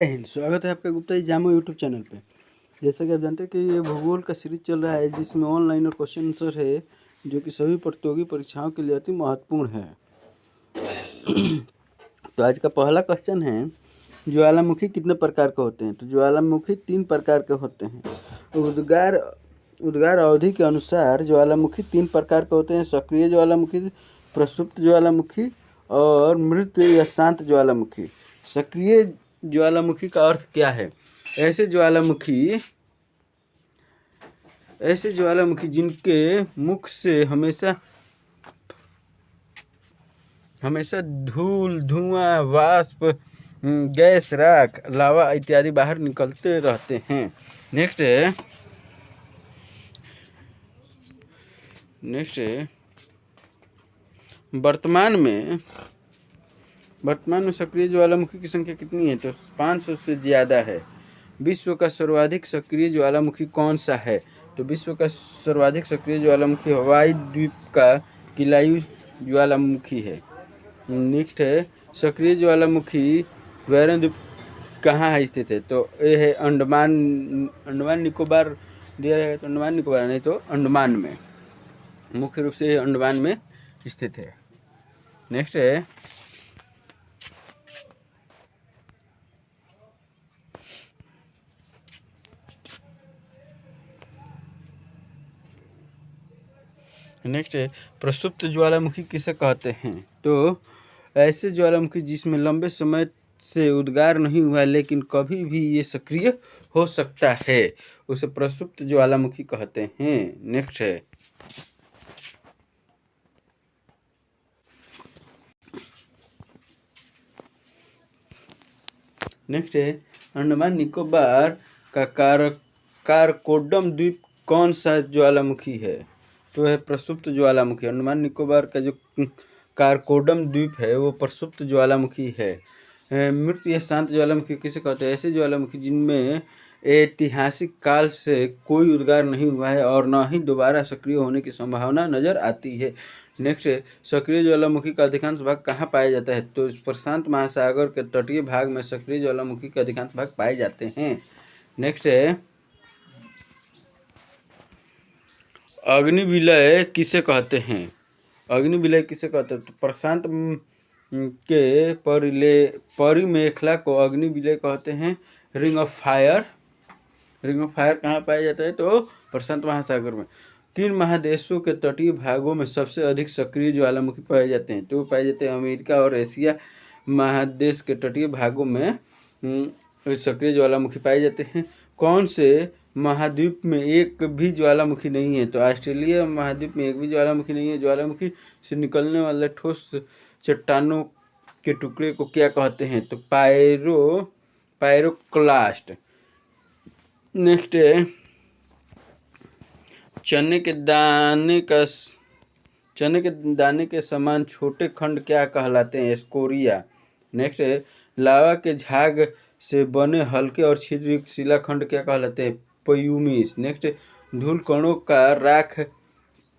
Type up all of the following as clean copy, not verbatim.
जय हिंद। स्वागत है आपका गुप्ता जी जामो यूट्यूब चैनल पे। जैसा कि आप जानते हैं कि ये भूगोल का सीरीज चल रहा है जिसमें ऑनलाइन और क्वेश्चन आंसर है जो कि सभी प्रतियोगी परीक्षाओं के लिए अति महत्वपूर्ण है। तो आज का पहला क्वेश्चन है, ज्वालामुखी कितने प्रकार के होते हैं? तो ज्वालामुखी 3 प्रकार के होते हैं। उद्गार अवधि के अनुसार ज्वालामुखी 3 प्रकार के होते हैं: सक्रिय ज्वालामुखी, प्रसुप्त ज्वालामुखी और मृत या शांत ज्वालामुखी। सक्रिय ज्वालामुखी का अर्थ क्या है? ऐसे ज्वालामुखी जिनके मुख से हमेशा धूल, धुआं, वाष्प, गैस, राख, लावा इत्यादि बाहर निकलते रहते हैं। नेक्स्ट है वर्तमान में सक्रिय ज्वालामुखी की संख्या कितनी है? तो 500 से ज़्यादा है। विश्व का सर्वाधिक सक्रिय ज्वालामुखी कौन सा है? तो विश्व का सर्वाधिक सक्रिय ज्वालामुखी हवाई द्वीप का किलायु ज्वालामुखी है। नेक्स्ट है, सक्रिय ज्वालामुखी वैरन द्वीप कहाँ है स्थित है? तो ये है अंडमान निकोबार दिया रहेगा, तो अंडमान निकोबार नहीं तो अंडमान में, मुख्य रूप से अंडमान में स्थित है। नेक्स्ट है, प्रसुप्त ज्वालामुखी किसे कहते हैं? तो ऐसे ज्वालामुखी जिसमें लंबे समय से उद्गार नहीं हुआ लेकिन कभी भी ये सक्रिय हो सकता है, उसे प्रसुप्त ज्वालामुखी कहते हैं। नेक्स्ट है अंडमान निकोबार का कारकोडम द्वीप कौन सा ज्वालामुखी है? तो है प्रसुप्त ज्वालामुखी। अंडमान निकोबार का जो कारकोडम द्वीप है वो प्रसुप्त ज्वालामुखी है। मृत या शांत ज्वालामुखी किसे कहते हैं? ऐसे ज्वालामुखी जिनमें ऐतिहासिक काल से कोई उद्गार नहीं हुआ है और न ही दोबारा सक्रिय होने की संभावना नजर आती है। नेक्स्ट है, सक्रिय ज्वालामुखी का अधिकांश भाग कहाँ पाया जाता है? तो प्रशांत महासागर के तटीय भाग में सक्रिय ज्वालामुखी के अधिकांश भाग पाए जाते हैं। नेक्स्ट है, अग्निविलय किसे कहते हैं? अग्निविलय किसे कहते हैं? तो प्रशांत के परिमेखला को अग्निविलय कहते हैं। रिंग ऑफ फायर कहाँ पाया जाता है? तो प्रशांत महासागर में। किन महादेशों के तटीय भागों में सबसे अधिक सक्रिय ज्वालामुखी पाए जाते हैं? तो पाए जाते हैं अमेरिका और एशिया महादेश के तटीय भागों में सक्रिय ज्वालामुखी पाए जाते हैं। कौन से महाद्वीप में एक भी ज्वालामुखी नहीं है? तो ऑस्ट्रेलिया महाद्वीप में एक भी ज्वालामुखी नहीं है। ज्वालामुखी से निकलने वाले ठोस चट्टानों के टुकड़े को क्या कहते हैं? तो पायरोक्लास्ट। नेक्स्ट है, चने के दाने के समान छोटे खंड क्या कहलाते हैं? स्कोरिया। नेक्स्ट है, लावा के झाग से बने हल्के और छिद्रयुक्त शिलाखंड क्या कहलाते हैं? प्यूमिस। नेक्स्ट, धूल कणों का राख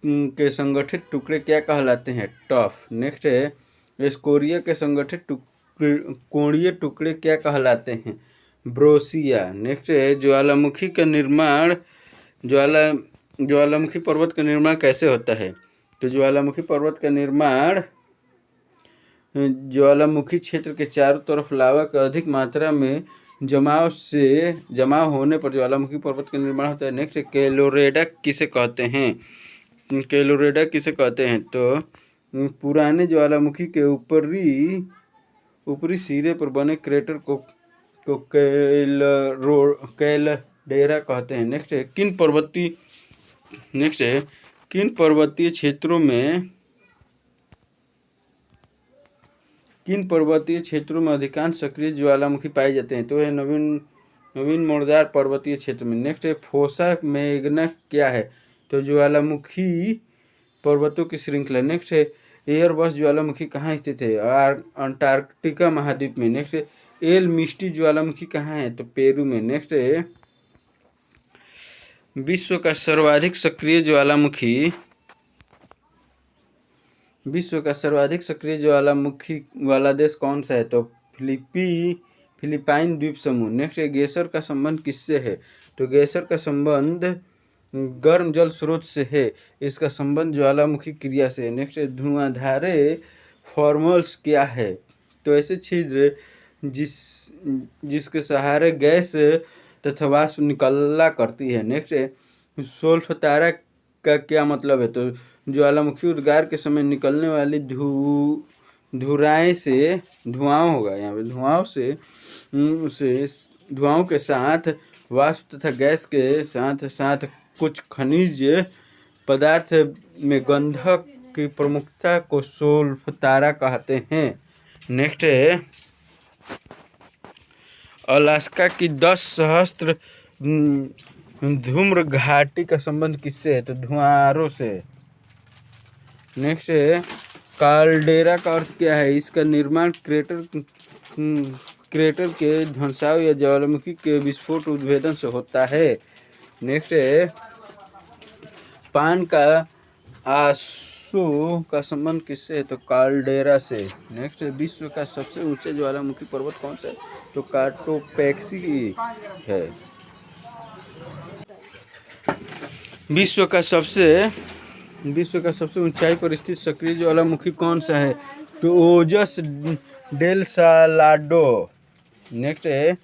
के संगठित टुकड़े क्या कहलाते हैं? टफ। नेक्स्ट है, स्कोरिया के संगठित कोणीय टुकड़े क्या कहलाते हैं? ब्रोसिया। नेक्स्ट है, ज्वालामुखी पर्वत का निर्माण कैसे होता है? तो ज्वालामुखी पर्वत का निर्माण ज्वालामुखी क्षेत्र के चारों तरफ लावा का अधिक मात्रा में जमाव होने पर ज्वालामुखी पर्वत का निर्माण होता है। नेक्स्ट, कैलोरेडा किसे कहते हैं? तो पुराने ज्वालामुखी के ऊपरी सिरे पर बने क्रेटर को कैलडेरा कहते हैं। नेक्स्ट है, किन पर्वतीय क्षेत्रों में अधिकांश सक्रिय ज्वालामुखी पाए जाते हैं? तो है नवीन मोड़दार पर्वतीय क्षेत्र में। नेक्स्ट है, फोसा मैग्ना क्या है? तो ज्वालामुखी पर्वतों की श्रृंखला। नेक्स्ट है, एयरबस ज्वालामुखी कहाँ स्थित है? अंटार्कटिका महाद्वीप में। नेक्स्ट है, एल मिस्टी ज्वालामुखी कहाँ है? तो पेरू में। नेक्स्ट है, विश्व का सर्वाधिक सक्रिय ज्वालामुखी वाला देश कौन सा है? तो फिलिपाइन द्वीप समूह। नेक्स्ट है गेसर का संबंध किससे है? तो गेसर का संबंध गर्म जल स्रोत से है। इसका संबंध ज्वालामुखी क्रिया से है। नेक्स्ट है धुआंधारे फॉर्मल्स क्या है? तो ऐसे छिद्र जिसके सहारे गैस तथा वाष्प निकला करती है। नेक्स्ट है सोल्फतारा का क्या मतलब है? तो ज्वालामुखी उद्गार के समय निकलने वाली धुराएं से धुआं होगा यहाँ पे धुआं के साथ वाष्प तथा गैस के साथ साथ कुछ खनिज पदार्थ में गंधक की प्रमुखता को सोल्फतारा कहते हैं। नेक्स्ट है अलास्का की 10 सहस्त्र धूम्र घाटी का संबंध किससे है? तो धुआंरों से। नेक्स्ट है काल्डेरा का अर्थ क्या है? इसका निर्माण क्रेटर के ध्वंसाव या ज्वालामुखी के विस्फोट उद्भेदन से होता है। नेक्स्ट है पान का आंसू का संबंध किससे है? तो काल्डेरा से। नेक्स्ट है विश्व का सबसे ऊंचा ज्वालामुखी पर्वत कौन सा है? तो काटोपैक्सी है। विश्व का सबसे ऊंचाई पर स्थित सक्रिय ज्वालामुखी कौन सा है? तो ओजस डेल सालाडो। नेक्स्ट है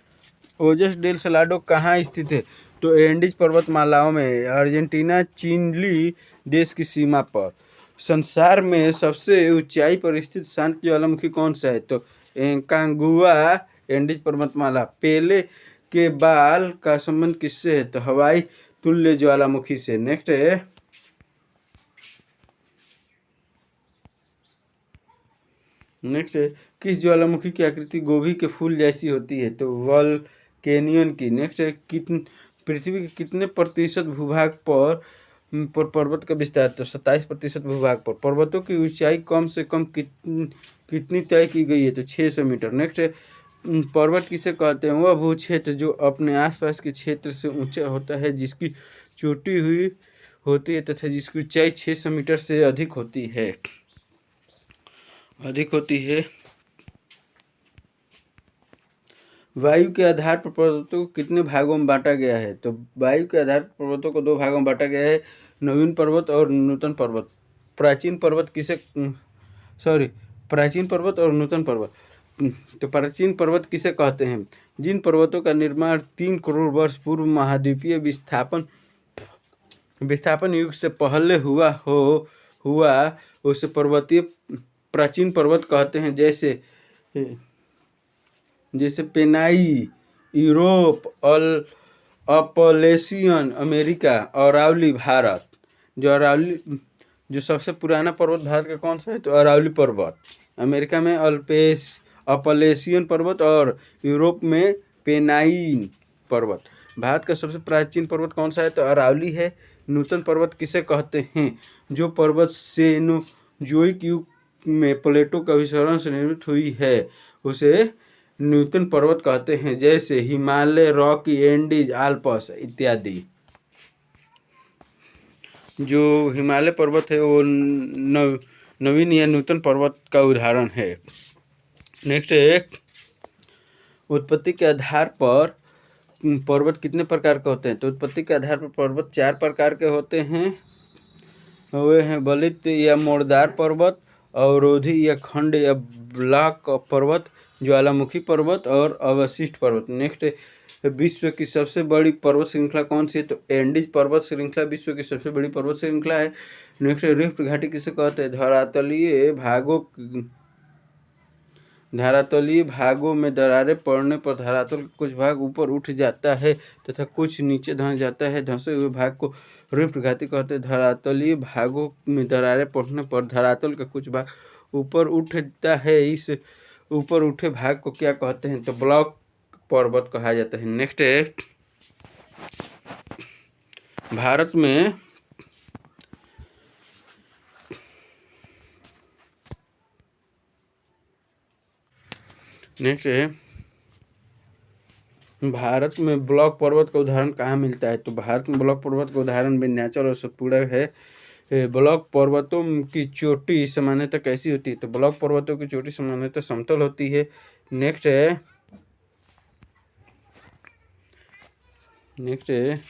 ओजस डेल सालाडो कहाँ स्थित है? तो एंडीज पर्वतमालाओं में अर्जेंटीना चिली देश की सीमा पर। संसार में सबसे ऊंचाई पर स्थित शांत ज्वालामुखी कौन सा है? तो एकांगुआ एंडीज पर्वतमाला। पेले के बाल का संबंध किससे है? तो हवाई तुल्य ज्वालामुखी से। नेक्स्ट है किस ज्वालामुखी की आकृति गोभी के फूल जैसी होती है? तो वोल्केनियन की। नेक्स्ट है पृथ्वी के कितने प्रतिशत भूभाग पर पर्वत का विस्तार? तो 27% भूभाग पर। पर्वतों की ऊंचाई कम से कम कितनी तय की गई है? तो 600 मीटर। नेक्स्ट है पर्वत किसे कहते हैं? वह भू क्षेत्र जो अपने आसपास के क्षेत्र से ऊंचा होता है, जिसकी चोटी हुई होती है तथा जिसकी ऊंचाई 600 मीटर से अधिक होती है। वायु के आधार पर पर्वतों को कितने भागों में बांटा गया है? तो वायु के आधार पर पर्वतों को 2 भागों में बांटा गया है, नवीन पर्वत और नूतन पर्वत। प्राचीन पर्वत और नूतन पर्वत। तो प्राचीन पर्वत किसे कहते हैं? जिन पर्वतों का निर्माण 3 करोड़ वर्ष पूर्व महाद्वीपीय विस्थापन युग से पहले हुआ उसे पर्वतीय प्राचीन पर्वत कहते हैं। जैसे Pennine Europe, Appalachian America, Aravalli Bharat. जो सबसे पुराना पर्वत भारत का कौन सा है? तो अरावली पर्वत। अमेरिका में अपलेशियन पर्वत और यूरोप में पेनाइन पर्वत। भारत का सबसे प्राचीन पर्वत कौन सा है? तो अरावली है। नूतन पर्वत किसे कहते हैं? जो पर्वत सेनोजोइक युग में प्लेटों का विसरण से निर्मित हुई है उसे नूतन पर्वत कहते हैं, जैसे हिमालय, रॉकी, एंडीज, आल्प्स इत्यादि। जो हिमालय पर्वत है वो नवीन या नूतन पर्वत का उदाहरण है। नेक्स्ट एक उत्पत्ति के आधार पर पर्वत कितने प्रकार के होते हैं? तो उत्पत्ति के आधार पर पर्वत 4 प्रकार के होते हैं। वे हैं बलित या मोड़दार पर्वत, अवरोधी या खंड या ब्लॉक पर्वत, ज्वालामुखी पर्वत और अवशिष्ट पर्वत। नेक्स्ट विश्व की सबसे बड़ी पर्वत श्रृंखला कौन सी है? तो एंडीज पर्वत श्रृंखला विश्व की सबसे बड़ी पर्वत श्रृंखला है। नेक्स्ट रिफ्ट घाटी किसे कहते हैं? धरातलीय भागों में दरारें पड़ने पर धरातल का कुछ भाग ऊपर उठ जाता है तथा कुछ नीचे धंस जाता है। धंसे हुए भाग को रिफ्ट घाटी कहते हैं। धरातलीय भागों में दरारें पड़ने पर धरातल का कुछ भाग ऊपर उठता है। इस ऊपर उठे भाग को क्या कहते हैं? तो ब्लॉक पर्वत कहा जाता है। नेक्स्ट है भारत में ब्लॉक पर्वत का उदाहरण कहाँ मिलता है? तो भारत में ब्लॉक पर्वत का उदाहरण विंध्याचल और सतपुड़ा है। ब्लॉक पर्वतों की चोटी सामान्यतः कैसी होती है? तो ब्लॉक पर्वतों की चोटी सामान्यतः समतल होती है। नेक्स्ट है नेक्स्ट है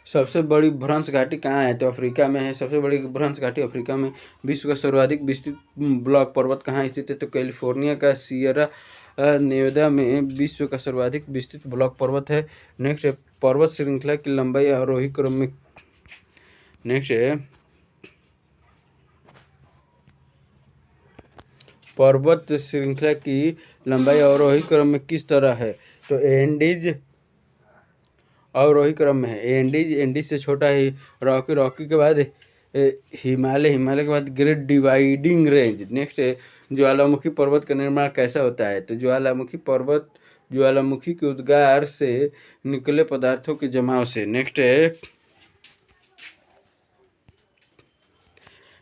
सबसे बड़ी भ्रंश घाटी कहाँ है? तो अफ्रीका में है। सबसे बड़ी भ्रंश घाटी अफ्रीका में। विश्व का सर्वाधिक विस्तृत ब्लॉक पर्वत कहाँ स्थित है? तो कैलिफोर्निया का सियरा नेवादा में विश्व का सर्वाधिक विस्तृत ब्लॉक पर्वत है। नेक्स्ट है पर्वत श्रृंखला की लंबाई आरोही क्रम में। नेक्स्ट है पर्वत श्रृंखला की लंबाई आरोही क्रम में किस तरह है? तो एंडीज आरोही क्रम में है। एंडीज से छोटा है। रॉकी के बाद हिमालय के बाद ग्रेट डिवाइडिंग रेंज। नेक्स्ट है ज्वालामुखी पर्वत का निर्माण कैसा होता है? तो ज्वालामुखी के उद्गार से निकले पदार्थों के जमाव से। नेक्स्ट है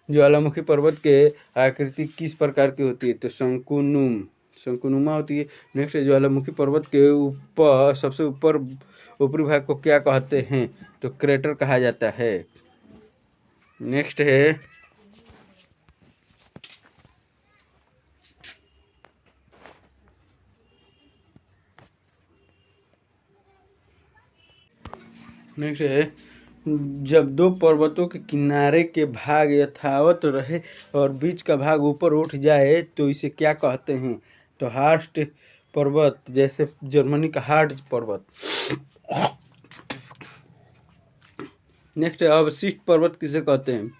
ज्वालामुखी पर्वत के आकृति किस प्रकार की होती है? तो शंकुनुमा होती है। नेक्स्ट है ज्वालामुखी पर्वत के ऊपर सबसे ऊपरी भाग को क्या कहते हैं? तो क्रेटर कहा जाता है। नेक्स्ट है जब दो पर्वतों के किनारे के भाग यथावत रहे और बीच का भाग ऊपर उठ जाए तो इसे क्या कहते हैं? तो हार्स्ट पर्वत, जैसे जर्मनी का हार्स्ट पर्वत। नेक्स्ट है अवशिष्ट पर्वत किसे कहते हैं?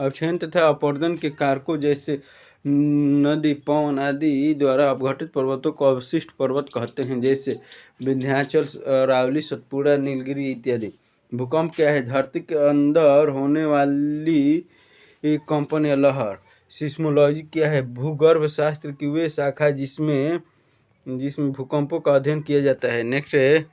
अवक्षेपण तथा अपवर्तन के कारकों जैसे नदी, पवन आदि द्वारा अपघटित पर्वतों को अवशिष्ट पर्वत कहते हैं, जैसे विंध्याचल, अरावली, सतपुड़ा, नीलगिरी इत्यादि। भूकंप क्या है? धरती के अंदर होने वाली कंपन या लहर। सिस्मोलॉजी क्या है? भूगर्भ शास्त्र की वे शाखा जिसमें भूकंपों का अध्ययन किया जाता है। नेक्स्ट है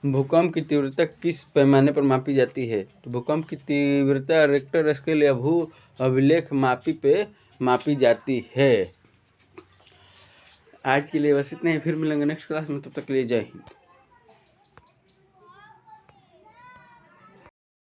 भूकंप की तीव्रता किस पैमाने पर मापी जाती है? तो भूकंप की तीव्रता रिक्टर स्केल या भू अभिलेख मापी पे मापी जाती है। आज के लिए बस इतना ही, फिर मिलेंगे नेक्स्ट क्लास में, तब तक के लिए जय हिंद।